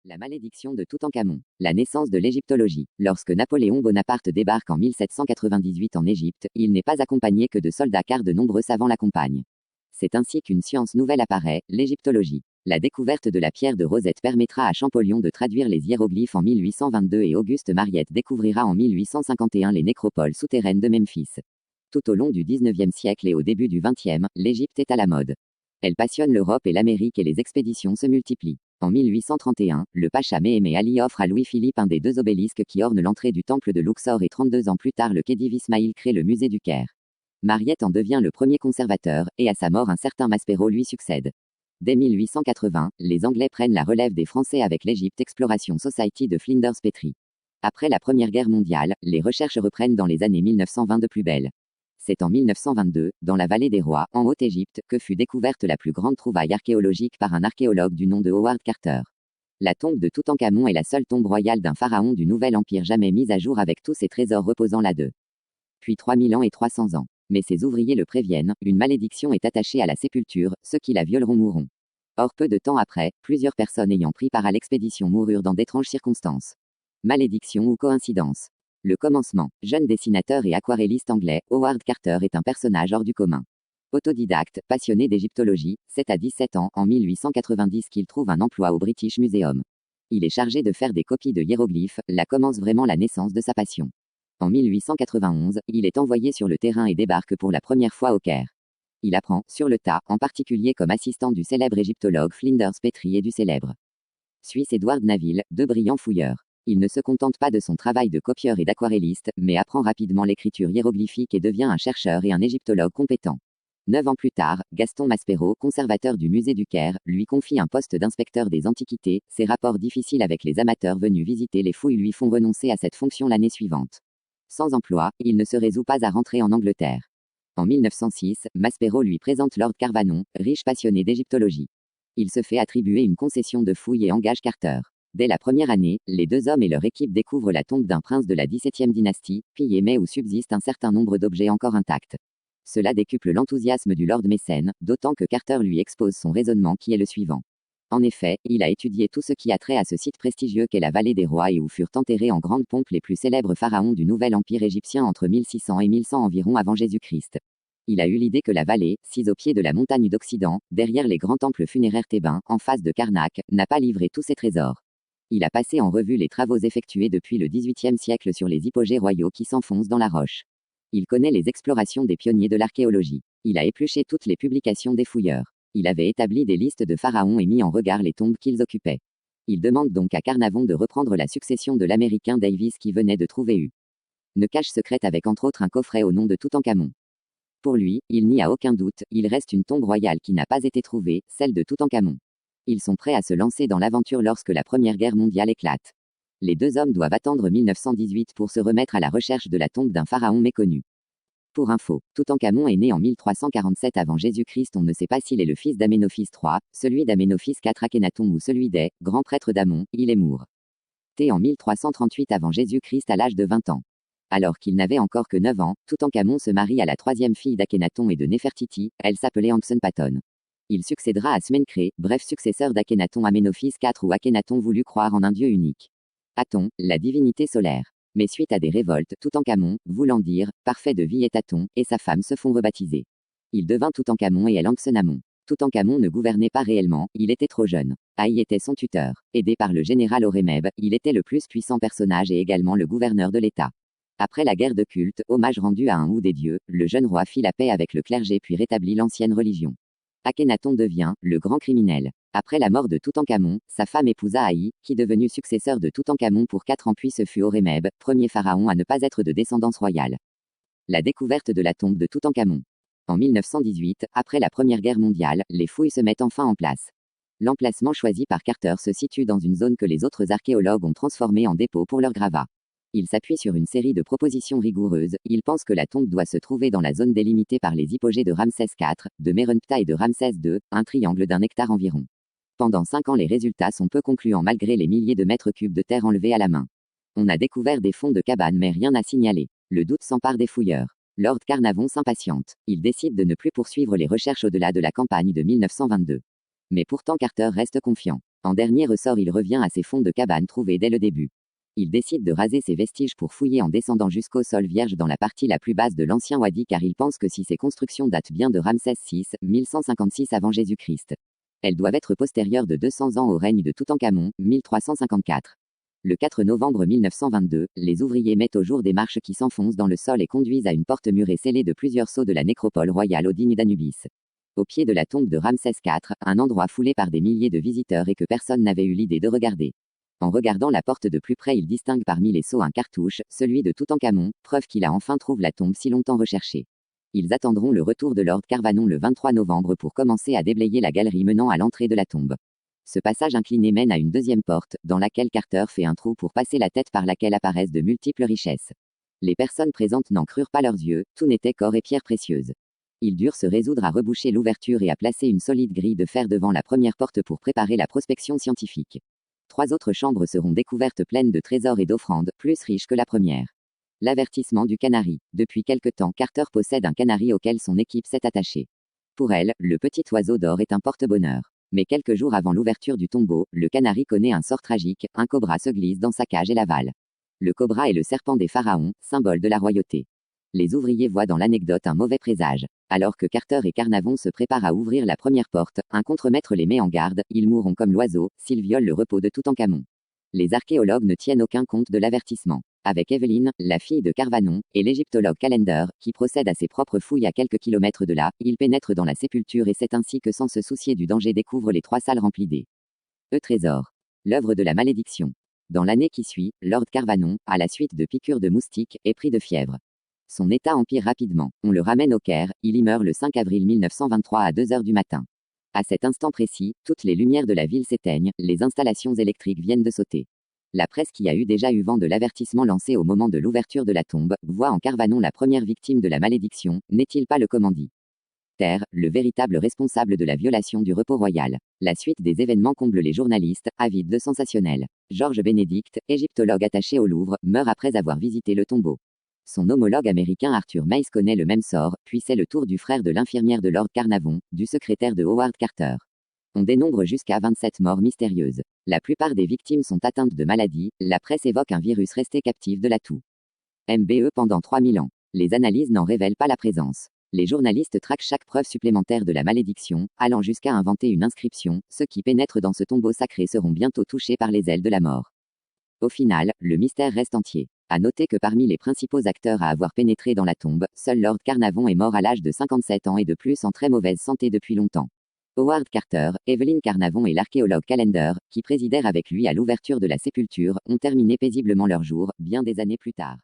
La malédiction de Toutankhamon. La naissance de l'égyptologie. Lorsque Napoléon Bonaparte débarque en 1798 en Égypte, il n'est pas accompagné que de soldats car de nombreux savants l'accompagnent. C'est ainsi qu'une science nouvelle apparaît, l'égyptologie. La découverte de la pierre de Rosette permettra à Champollion de traduire les hiéroglyphes en 1822 et Auguste Mariette découvrira en 1851 les nécropoles souterraines de Memphis. Tout au long du XIXe siècle et au début du XXe, l'Égypte est à la mode. Elle passionne l'Europe et l'Amérique et les expéditions se multiplient. En 1831, le pacha Méhémé Ali offre à Louis-Philippe un des deux obélisques qui ornent l'entrée du temple de Luxor et 32 ans plus tard le Khedive Ismaïl crée le musée du Caire. Mariette en devient le premier conservateur, et à sa mort un certain Maspero lui succède. Dès 1880, les Anglais prennent la relève des Français avec l'Egypt Exploration Society de Flinders Petrie. Après la Première Guerre mondiale, les recherches reprennent dans les années 1920 de plus belle. C'est en 1922, dans la vallée des Rois, en Haute-Égypte, que fut découverte la plus grande trouvaille archéologique par un archéologue du nom de Howard Carter. La tombe de Toutankhamon est la seule tombe royale d'un pharaon du Nouvel Empire jamais mise à jour avec tous ses trésors reposant là depuis 3000 ans et 300 ans. Mais ses ouvriers le préviennent, une malédiction est attachée à la sépulture, ceux qui la violeront mourront. Or peu de temps après, plusieurs personnes ayant pris part à l'expédition moururent dans d'étranges circonstances. Malédiction ou coïncidence. Le commencement. Jeune dessinateur et aquarelliste anglais, Howard Carter est un personnage hors du commun. Autodidacte, passionné d'égyptologie, c'est à 17 ans, en 1890 qu'il trouve un emploi au British Museum. Il est chargé de faire des copies de hiéroglyphes, là commence vraiment la naissance de sa passion. En 1891, il est envoyé sur le terrain et débarque pour la première fois au Caire. Il apprend, sur le tas, en particulier comme assistant du célèbre égyptologue Flinders Petrie et du célèbre Suisse Edward Naville, deux brillants fouilleurs. Il ne se contente pas de son travail de copieur et d'aquarelliste, mais apprend rapidement l'écriture hiéroglyphique et devient un chercheur et un égyptologue compétent. 9 ans plus tard, Gaston Maspero, conservateur du musée du Caire, lui confie un poste d'inspecteur des antiquités. Ses rapports difficiles avec les amateurs venus visiter les fouilles lui font renoncer à cette fonction l'année suivante. Sans emploi, il ne se résout pas à rentrer en Angleterre. En 1906, Maspero lui présente Lord Carvanon, riche passionné d'égyptologie. Il se fait attribuer une concession de fouilles et engage Carter. Dès la première année, les deux hommes et leur équipe découvrent la tombe d'un prince de la XVIIe dynastie, pillée mais où subsiste un certain nombre d'objets encore intacts. Cela décuple l'enthousiasme du lord mécène, d'autant que Carter lui expose son raisonnement qui est le suivant. En effet, il a étudié tout ce qui a trait à ce site prestigieux qu'est la vallée des Rois et où furent enterrés en grande pompe les plus célèbres pharaons du Nouvel Empire égyptien entre 1600 et 1100 environ avant Jésus-Christ. Il a eu l'idée que la vallée, sise au pied de la montagne d'Occident, derrière les grands temples funéraires thébains, en face de Karnak, n'a pas livré tous ses trésors. Il a passé en revue les travaux effectués depuis le XVIIIe siècle sur les hypogées royaux qui s'enfoncent dans la roche. Il connaît les explorations des pionniers de l'archéologie. Il a épluché toutes les publications des fouilleurs. Il avait établi des listes de pharaons et mis en regard les tombes qu'ils occupaient. Il demande donc à Carnavon de reprendre la succession de l'Américain Davis qui venait de trouver une cache secrète avec entre autres un coffret au nom de Toutankhamon. Pour lui, il n'y a aucun doute, il reste une tombe royale qui n'a pas été trouvée, celle de Toutankhamon. Ils sont prêts à se lancer dans l'aventure lorsque la Première Guerre mondiale éclate. Les deux hommes doivent attendre 1918 pour se remettre à la recherche de la tombe d'un pharaon méconnu. Pour info, Toutankhamon est né en 1347 avant Jésus-Christ. On ne sait pas s'il est le fils d'Aménophis III, celui d'Aménophis IV Akhénaton ou celui des grand prêtre d'Amon, il est Mour. En 1338 avant Jésus-Christ à l'âge de 20 ans. Alors qu'il n'avait encore que 9 ans, Toutankhamon se marie à la troisième fille d'Akhénaton et de Néfertiti, elle s'appelait Ankhsenpaton. Il succédera à Smenkré, bref successeur d'Akhénaton Aménophis IV ou Akhénaton voulut croire en un dieu unique. Aton, la divinité solaire. Mais suite à des révoltes, Toutankhamon, voulant dire « parfait de vie est Aton », et sa femme se font rebaptiser. Il devint Toutankhamon et elle Ankhsenamon. Toutankhamon ne gouvernait pas réellement, il était trop jeune. Haï était son tuteur. Aidé par le général Horemheb, il était le plus puissant personnage et également le gouverneur de l'État. Après la guerre de culte, hommage rendu à un ou des dieux, le jeune roi fit la paix avec le clergé puis rétablit l'ancienne religion. Akhénaton devient le grand criminel. Après la mort de Toutankhamon, sa femme épousa Haï, qui devenu successeur de Toutankhamon pour 4 ans puis ce fut Horemheb, premier pharaon à ne pas être de descendance royale. La découverte de la tombe de Toutankhamon. En 1918, après la Première Guerre mondiale, les fouilles se mettent enfin en place. L'emplacement choisi par Carter se situe dans une zone que les autres archéologues ont transformée en dépôt pour leurs gravats. Il s'appuie sur une série de propositions rigoureuses. Il pense que la tombe doit se trouver dans la zone délimitée par les hypogées de Ramsès IV, de Merenptah et de Ramsès II, un triangle d'1 hectare environ. Pendant 5 ans les résultats sont peu concluants malgré les milliers de mètres cubes de terre enlevés à la main. On a découvert des fonds de cabanes mais rien à signaler. Le doute s'empare des fouilleurs. Lord Carnavon s'impatiente. Il décide de ne plus poursuivre les recherches au-delà de la campagne de 1922. Mais pourtant Carter reste confiant. En dernier ressort, il revient à ses fonds de cabane trouvés dès le début. Il décide de raser ses vestiges pour fouiller en descendant jusqu'au sol vierge dans la partie la plus basse de l'ancien wadi, car il pense que si ces constructions datent bien de Ramsès VI, 1156 avant Jésus-Christ, elles doivent être postérieures de 200 ans au règne de Toutankhamon, 1354. Le 4 novembre 1922, les ouvriers mettent au jour des marches qui s'enfoncent dans le sol et conduisent à une porte murée scellée de plusieurs sceaux de la nécropole royale au digne d'Anubis. Au pied de la tombe de Ramsès IV, un endroit foulé par des milliers de visiteurs et que personne n'avait eu l'idée de regarder. En regardant la porte de plus près, il distingue parmi les sceaux un cartouche, celui de Toutankhamon, preuve qu'il a enfin trouvé la tombe si longtemps recherchée. Ils attendront le retour de Lord Carvanon le 23 novembre pour commencer à déblayer la galerie menant à l'entrée de la tombe. Ce passage incliné mène à une deuxième porte, dans laquelle Carter fait un trou pour passer la tête, par laquelle apparaissent de multiples richesses. Les personnes présentes n'en crurent pas leurs yeux, tout n'était qu'or et pierres précieuses. Ils durent se résoudre à reboucher l'ouverture et à placer une solide grille de fer devant la première porte pour préparer la prospection scientifique. 3 autres chambres seront découvertes pleines de trésors et d'offrandes, plus riches que la première. L'avertissement du canari. Depuis quelque temps, Carter possède un canari auquel son équipe s'est attachée. Pour elle, le petit oiseau d'or est un porte-bonheur. Mais quelques jours avant l'ouverture du tombeau, le canari connaît un sort tragique, un cobra se glisse dans sa cage et l'avale. Le cobra est le serpent des pharaons, symbole de la royauté. Les ouvriers voient dans l'anecdote un mauvais présage. Alors que Carter et Carnavon se préparent à ouvrir la première porte, un contremaître les met en garde, ils mourront comme l'oiseau, s'ils violent le repos de Toutankhamon. Les archéologues ne tiennent aucun compte de l'avertissement. Avec Evelyn, la fille de Carvanon, et l'égyptologue Calender, qui procède à ses propres fouilles à quelques kilomètres de là, ils pénètrent dans la sépulture et c'est ainsi que, sans se soucier du danger, découvrent les 3 salles remplies des trésors. L'œuvre de la malédiction. Dans l'année qui suit, Lord Carvanon, à la suite de piqûres de moustiques, est pris de fièvre. Son état empire rapidement. On le ramène au Caire, il y meurt le 5 avril 1923 à 2 heures du matin. À cet instant précis, toutes les lumières de la ville s'éteignent, les installations électriques viennent de sauter. La presse, qui a déjà eu vent de l'avertissement lancé au moment de l'ouverture de la tombe, voit en Carvanon la première victime de la malédiction, n'est-il pas le commanditaire, le véritable responsable de la violation du repos royal? La suite des événements comble les journalistes, avides de sensationnel. George Benedict, égyptologue attaché au Louvre, meurt après avoir visité le tombeau. Son homologue américain Arthur Mace connaît le même sort, puis c'est le tour du frère de l'infirmière de Lord Carnavon, du secrétaire de Howard Carter. On dénombre jusqu'à 27 morts mystérieuses. La plupart des victimes sont atteintes de maladies, la presse évoque un virus resté captif de la toux MBE pendant 3000 ans. Les analyses n'en révèlent pas la présence. Les journalistes traquent chaque preuve supplémentaire de la malédiction, allant jusqu'à inventer une inscription: ceux qui pénètrent dans ce tombeau sacré seront bientôt touchés par les ailes de la mort. Au final, le mystère reste entier. À noter que parmi les principaux acteurs à avoir pénétré dans la tombe, seul Lord Carnavon est mort à l'âge de 57 ans et de plus en très mauvaise santé depuis longtemps. Howard Carter, Evelyn Carnavon et l'archéologue Calender, qui présidèrent avec lui à l'ouverture de la sépulture, ont terminé paisiblement leur jour, bien des années plus tard.